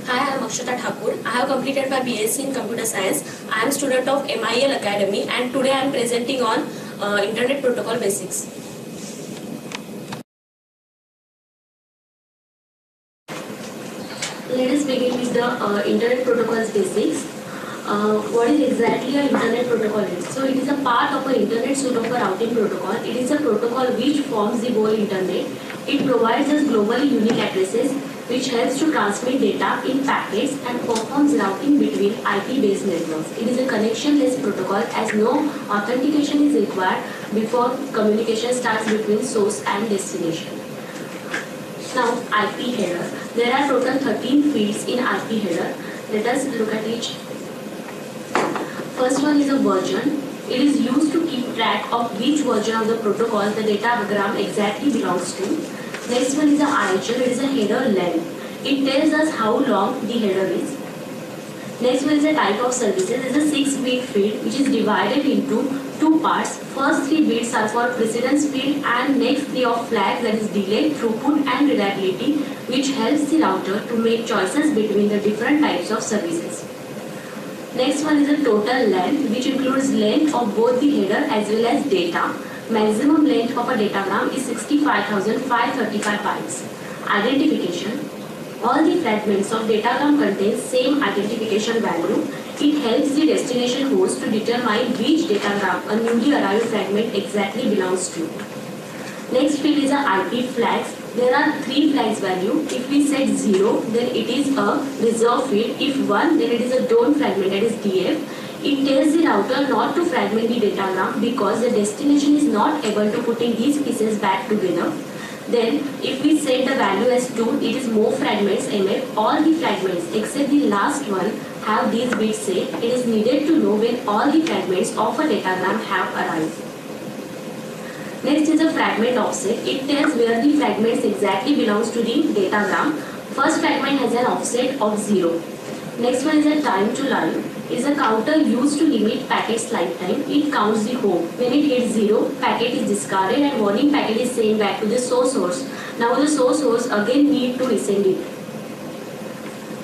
Hi, I am Akshata Thakur. I have completed my BSc in Computer Science. I am student of MIL Academy and today I am presenting on Internet Protocol Basics. Let us begin with the Internet Protocol's basics. What is exactly an Internet Protocol is? So it is a part of an Internet suite of a routing protocol. It is a protocol which forms the whole Internet. It provides us globally unique addresses which helps to transmit data in packets and performs routing between IP-based networks. It is a connectionless protocol as no authentication is required before communication starts between source and destination. Now, IP header. There are total 13 fields in IP header. Let us look at each. First one is a version. It is used to keep track of which version of the protocol the datagram exactly belongs to. Next one is a IHL. It is a header length. It tells us how long the header is. Next one is a type of services. It is a 6-bit field which is divided into two parts. First 3 bits are for precedence field and next 3 of flags, that is delay, throughput and reliability, which helps the router to make choices between the different types of services. Next one is a total length, which includes length of both the header as well as data. Maximum length of a datagram is 65,535 bytes. Identification. All the fragments of datagram contain same identification value. It helps the destination host to determine which datagram a newly arrived fragment exactly belongs to. Next field is a IP flags. There are 3 flags value. If we set 0, then it is a reserve field. If 1, then it is a don't fragment, that is DF. It tells the router not to fragment the datagram because the destination is not able to putting these pieces back together. Then, if we set the value as 2, it is more fragments MF. All the fragments except the last one have these bits set. It is needed to know when all the fragments of a datagram have arrived. Next is a fragment offset. It tells where the fragments exactly belongs to the datagram. First fragment has an offset of 0. Next one is a time to live. Is a counter used to limit packet's lifetime. It counts the home. When it hits 0, packet is discarded and warning packet is sent back to the source host. Now the source host again need to resend it.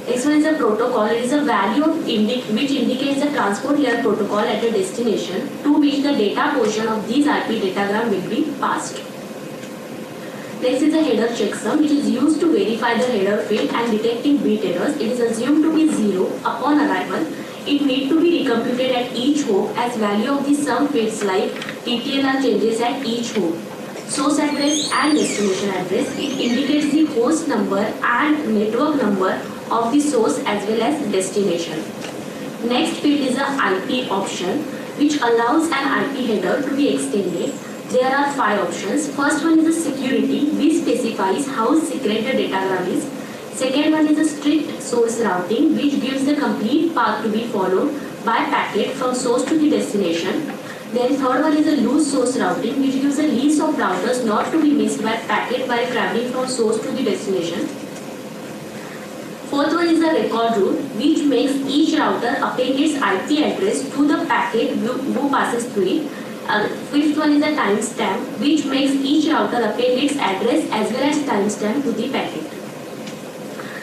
Next one is a protocol. It is a value which indicates the transport layer protocol at a destination to which the data portion of these IP datagram will be passed. Next is a header checksum, which is used to verify the header field and detecting bit errors. It is assumed to be 0 upon arrival. It needs to be recomputed at each hop as value of the sum fields like TTLR changes at each hop. Source address and destination address. It indicates the host number and network number of the source as well as destination. Next field is a IP option, which allows an IP header to be extended. There are 5 options. First one is a security, which specifies how secret the datagram is. Second one is a strict source routing, which gives the complete path to be followed by packet from source to the destination. Then third one is a loose source routing, which gives a list of routers not to be missed by packet while traveling from source to the destination. Fourth one is a record route, which makes each router append its IP address to the packet who passes through it. Fifth one is a timestamp, which makes each router append its address as well as timestamp to the packet.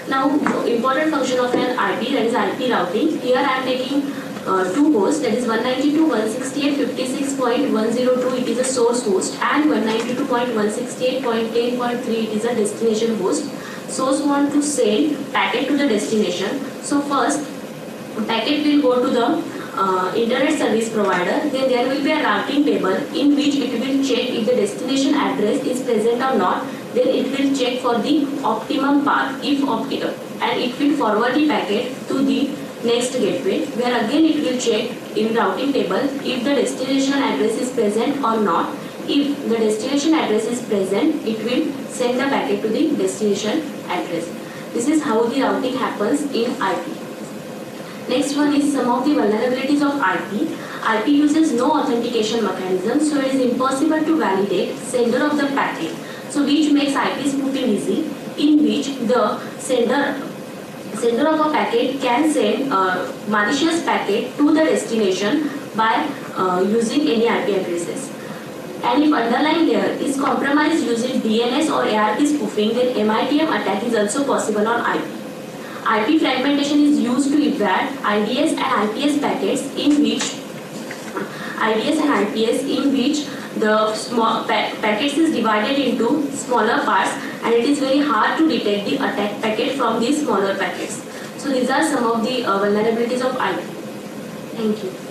Now, important function of an IP, that is IP routing. Here I am taking 2 hosts, that is 192.168.56.102, it is a source host, and 192.168.10.3, it is a destination host. Source want to send packet to the destination. So first, packet will go to the internet service provider. Then there will be a routing table in which it will check if the destination address is present or not. Then it will check for the optimum path and it will forward the packet to the next gateway, where again it will check in routing table if the destination address is present or not. If the destination address is present, it will send the packet to the destination address. This is how the routing happens in IP. Next one is some of the vulnerabilities of IP. IP uses no authentication mechanism, so it is impossible to validate sender of the packet. So which makes IP spoofing easy, in which the sender of a packet can send a malicious packet to the destination by using any IP addresses. And if underlying layer is compromised using DNS or ARP spoofing, then MITM attack is also possible on IP. IP fragmentation is used to evaluate IDS and IPS packets in which the small packets is divided into smaller parts, and it is very hard to detect the attack packet from these smaller packets. So these are some of the vulnerabilities of IP. Thank you.